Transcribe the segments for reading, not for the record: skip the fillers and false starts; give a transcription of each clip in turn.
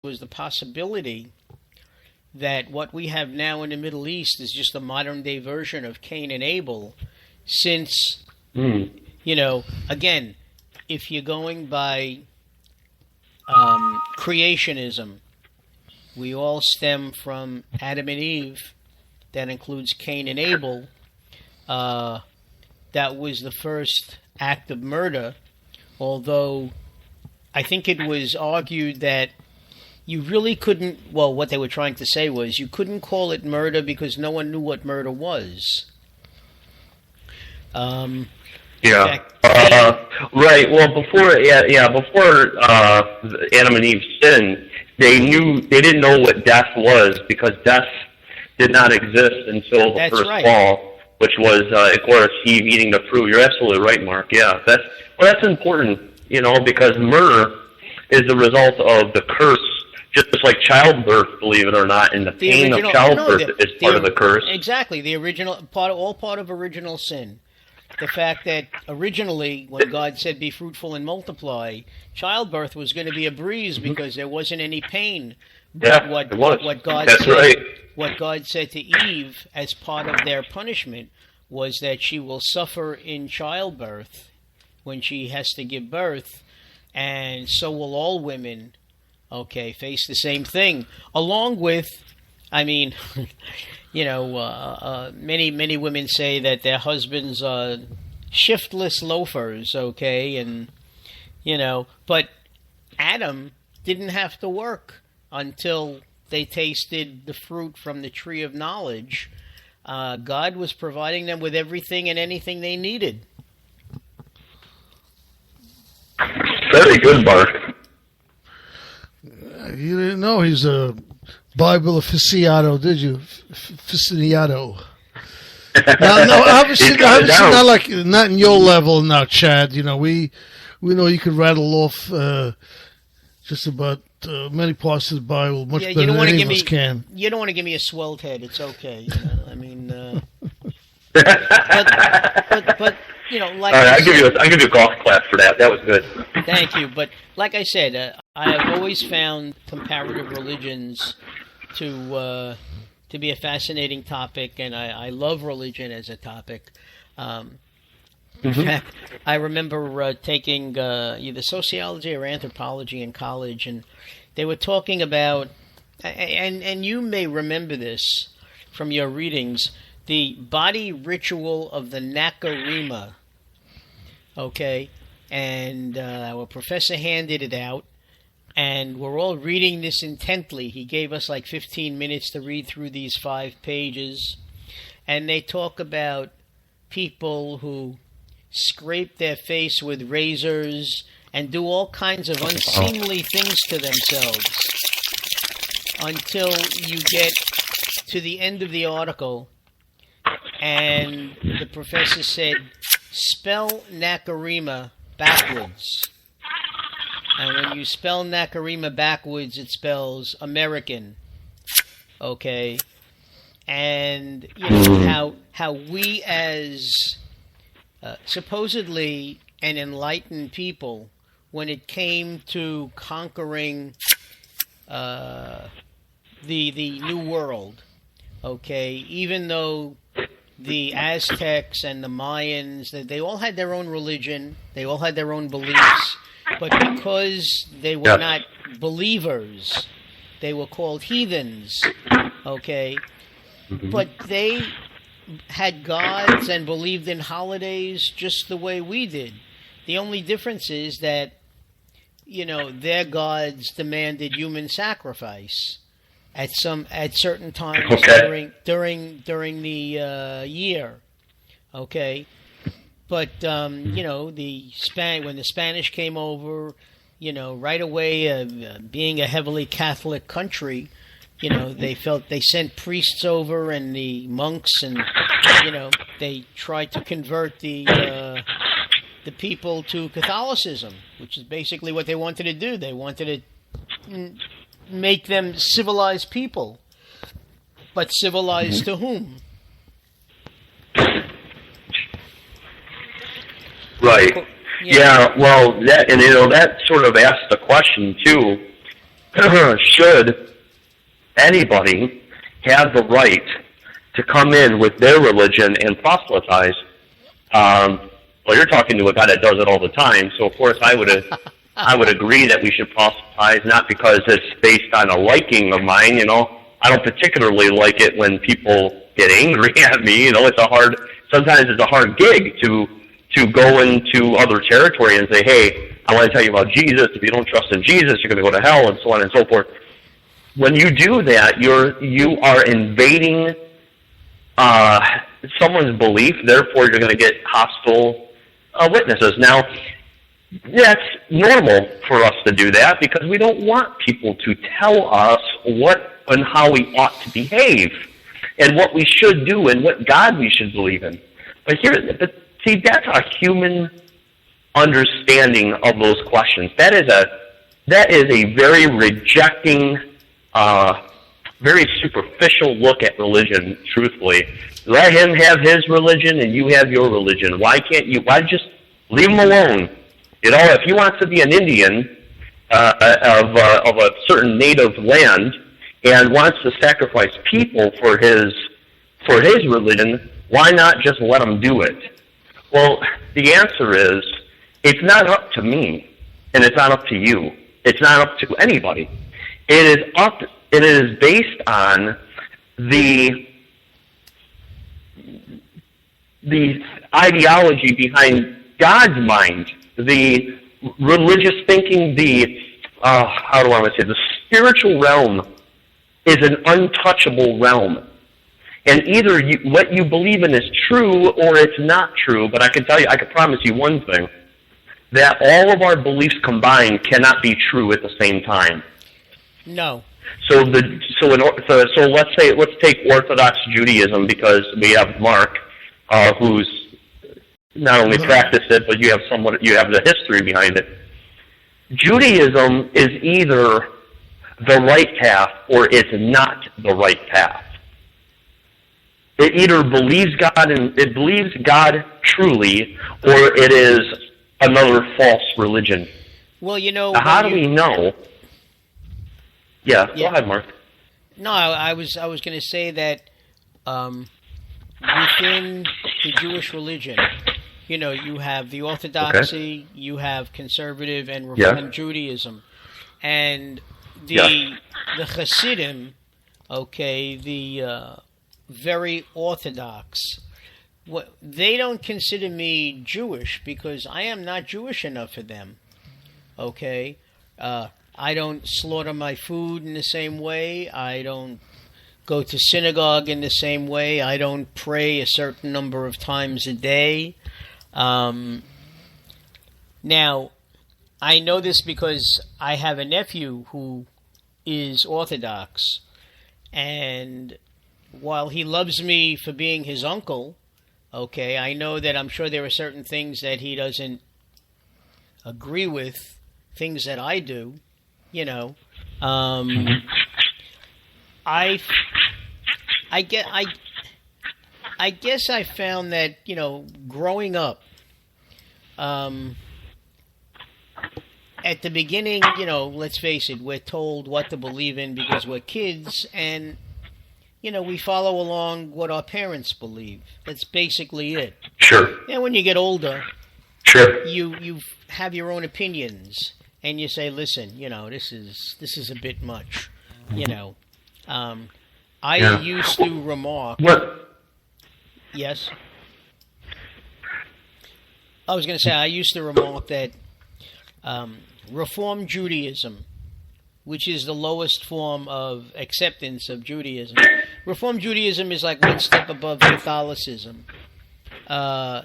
was the possibility that what we have now in the Middle East is just a modern day version of Cain and Abel, since, again, if you're going by creationism, we all stem from Adam and Eve. That includes Cain and Abel. That was the first act of murder, although I think it was argued that you really couldn't, well, what they were trying to say was you couldn't call it murder because no one knew what murder was. Right. Well, before Adam and Eve sinned, they didn't know what death was, because death did not exist until the first fall, which was, of course, Eve eating the fruit. You're absolutely right, Mark. Yeah, that's important, because murder is the result of the curse, just like childbirth, believe it or not, and the pain of childbirth is part of the curse. Exactly, the original part of original sin. The fact that originally, when God said, "Be fruitful and multiply," childbirth was going to be a breeze because there wasn't any pain. But what God said to Eve as part of their punishment was that she will suffer in childbirth when she has to give birth, and so will all women. Face the same thing. Along with, many women say that their husbands are shiftless loafers, but Adam didn't have to work until they tasted the fruit from the tree of knowledge. God was providing them with everything and anything they needed. Very good, Mark. You didn't know he's a Bible aficionado, did you? Aficionado. No, obviously not in your level now, Chad. We know you could rattle off just about many parts of the Bible much better than any of us can. You don't want to give me a swelled head. It's okay. But like all right, I'll give you a golf clap for that. That was good. Thank you. But like I said, I have always found comparative religions to be a fascinating topic, and I love religion as a topic. In fact, I remember taking either sociology or anthropology in college, and they were talking about, and you may remember this from your readings, the body ritual of the Nakarima. And our professor handed it out, and we're all reading this intently. He gave us like 15 minutes to read through these 5 pages, and they talk about people who scrape their face with razors and do all kinds of unseemly things to themselves until you get to the end of the article, and the professor said, spell Nakarima backwards. And when you spell Nakarima backwards, it spells American. And how we as supposedly an enlightened people, when it came to conquering the New World, even though the Aztecs and the Mayans, they all had their own religion, they all had their own beliefs, but because they were not believers, they were called heathens, But they had gods and believed in holidays just the way we did. The only difference is that, their gods demanded human sacrifice at certain times during the year, But when the Spanish came over, right away, being a heavily Catholic country, they sent priests over and the monks, and they tried to convert the people to Catholicism, which is basically what they wanted to do. They wanted to make them civilized people, but civilized to whom? Right. Yeah. Well, that sort of asks the question too. should anybody have the right to come in with their religion and proselytize? Well, you're talking to a guy that does it all the time, so of course I would agree that we should proselytize, not because it's based on a liking of mine. I don't particularly like it when people get angry at me. Sometimes it's a hard gig to go into other territory and say, hey, I want to tell you about Jesus. If you don't trust in Jesus, you're going to go to hell, and so on and so forth. When you do that, you are invading someone's belief. Therefore, you're going to get hostile witnesses. Now, that's normal for us to do that because we don't want people to tell us what and how we ought to behave and what we should do and what God we should believe in. But see, that's a human understanding of those questions. That is a very rejecting, very superficial look at religion, truthfully. Let him have his religion and you have your religion. Why just leave him alone? If he wants to be an Indian of a certain native land and wants to sacrifice people for his religion, why not just let him do it? Well, the answer is, it's not up to me, and it's not up to you. It's not up to anybody. It is based on the ideology behind God's mind, the religious thinking, the spiritual realm is an untouchable realm. And either what you believe in is true or it's not true, but I can promise you one thing, that all of our beliefs combined cannot be true at the same time. No. So let's take Orthodox Judaism, because we have Mark, who's not only practiced it, but you have the history behind it. Judaism is either the right path or it's not the right path. It either believes God truly, or it is another false religion. Well, now, how do we know? Yeah, go ahead, Mark. No, I was going to say that within the Jewish religion, you have the Orthodoxy, you have conservative and Reform Judaism, and the Hasidim, the very Orthodox. They don't consider me Jewish because I am not Jewish enough for them. Okay? I don't slaughter my food in the same way. I don't go to synagogue in the same way. I don't pray a certain number of times a day. Now, I know this because I have a nephew who is Orthodox, and while he loves me for being his uncle, I know that I'm sure there are certain things that he doesn't agree with, things that I do, I guess I found that, growing up, at the beginning, let's face it, we're told what to believe in because we're kids, and we follow along what our parents believe. That's basically it. Sure. And when you get older, sure, you have your own opinions, and you say, "Listen, this is a bit much." I used to remark. What? Yes. I was going to say I used to remark that Reform Judaism, which is the lowest form of acceptance of Judaism. Reform Judaism is like one step above Catholicism. I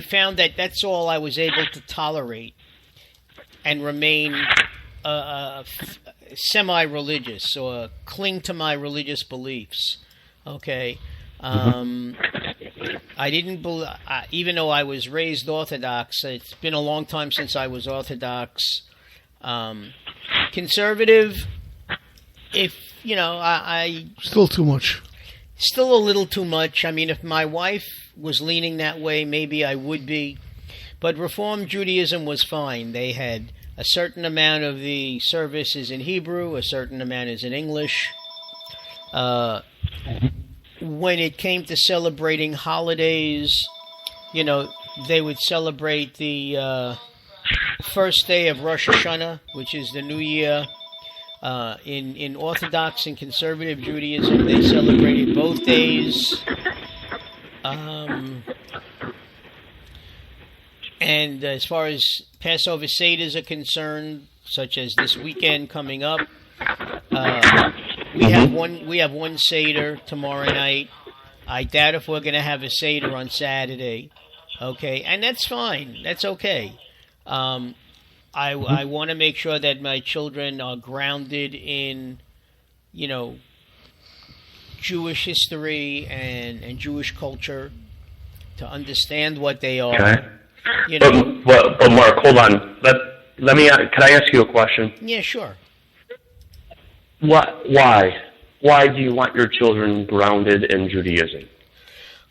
found that that's all I was able to tolerate and remain semi-religious or cling to my religious beliefs. Okay. I didn't believe, even though I was raised Orthodox, it's been a long time since I was Orthodox. Conservative, I still too much. Still a little too much. I mean, if my wife was leaning that way, maybe I would be. But Reform Judaism was fine. They had A certain amount of the service is in Hebrew, a certain amount is in English. When it came to celebrating holidays, they would celebrate the first day of Rosh Hashanah, which is the New Year. In Orthodox and Conservative Judaism, they celebrated both days. And as far as Passover Seders are concerned, such as this weekend coming up, we have one Seder tomorrow night. I doubt if we're going to have a Seder on Saturday. Okay, and that's fine. That's okay. I want to make sure that my children are grounded in, Jewish history and Jewish culture to understand what they are. Okay. But Mark, hold on. Let me. Can I ask you a question? Yeah, sure. Why? Why do you want your children grounded in Judaism?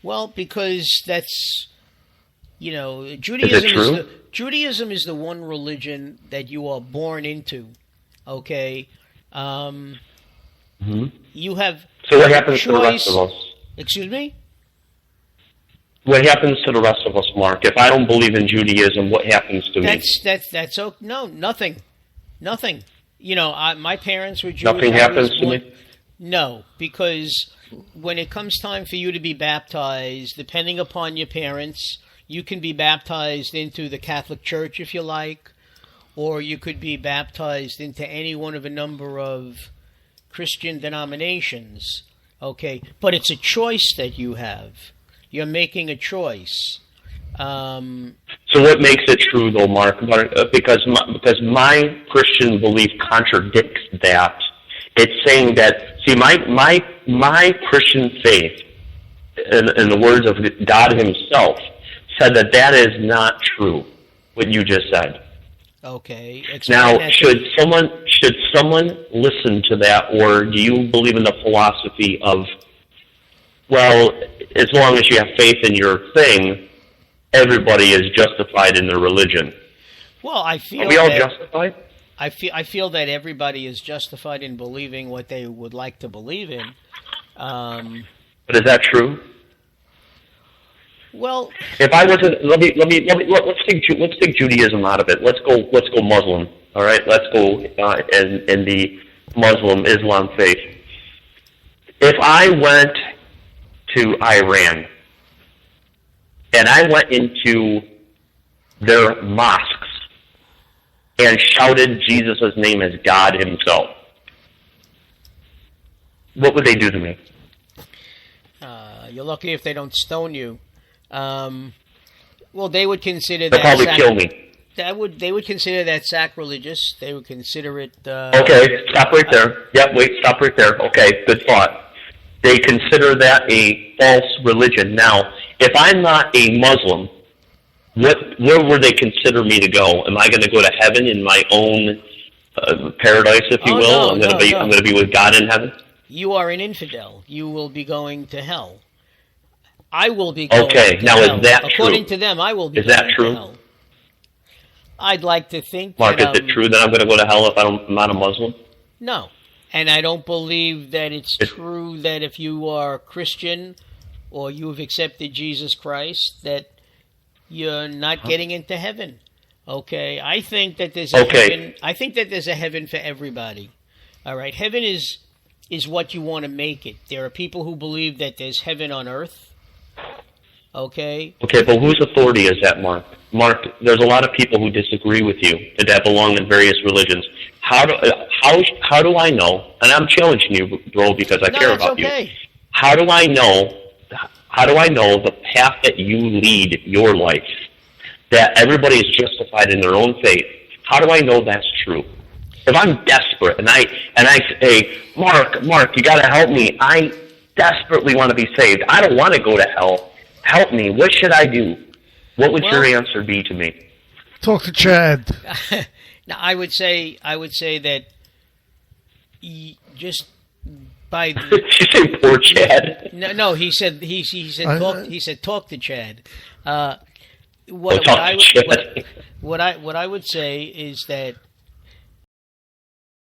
Well, because that's, Judaism is it true? Judaism is the one religion that you are born into. Okay. You have. So what happens to the rest of us? Excuse me? What happens to the rest of us, Mark? If I don't believe in Judaism, what happens to me? That's okay. No, nothing. My parents were Jewish. Nothing happens to me? No, because when it comes time for you to be baptized, depending upon your parents, you can be baptized into the Catholic Church if you like, or you could be baptized into any one of a number of Christian denominations. Okay, but it's a choice that you have. You're making a choice. So what makes it true, though, Mark? Because my Christian belief contradicts that. It's saying that, see, my Christian faith, in the words of God Himself, said that is not true. What you just said. Okay. Now, should someone listen to that, or do you believe in the philosophy of, well, as long as you have faith in your thing, everybody is justified in their religion? Well, I feel. Are we all justified? I feel that everybody is justified in believing what they would like to believe in. But is that true? Well, if I wasn't, let's take Judaism out of it. Let's go Muslim. All right, let's go in the Muslim Islam faith. If I went to Iran and I went into their mosques and shouted Jesus' name as God Himself, what would they do to me? You're lucky if they don't stone you. Well, they would consider They'll that. Probably kill me. They would consider that sacrilegious. They would consider it. Okay, stop right there. Stop right there. Okay, good thought. They consider that a false religion. Now, if I'm not a Muslim, where would they consider me to go? Am I going to go to heaven in my own paradise, if you will? I'm going to be with God in heaven. You are an infidel. You will be going to hell. I will be going to now hell. Is that true? According to them, I will be. Is that true? To hell. I'd like to think. Mark, is it true that I'm going to go to hell if I'm not a Muslim? No. And I don't believe that it's true that if you are Christian or you've accepted Jesus Christ that you're not getting into heaven. Okay, I think that there's a heaven. I think that there's a heaven for everybody. All right, heaven is what you want to make it. There are people who believe that there's heaven on earth. Okay. Okay, but whose authority is that, Mark? Mark, there's a lot of people who disagree with you that belong in various religions. How do I know? And I'm challenging you, bro, because I care about you. How do I know the path that you lead your life, that everybody is justified in their own faith? How do I know that's true? If I'm desperate and I say, Mark, you got to help me. I desperately want to be saved. I don't want to go to hell. Help me. What should I do? What would your answer be to me? Talk to Chad. Now, I would say that just by. Did you say poor Chad? No. He said talk to Chad. What what I would say is that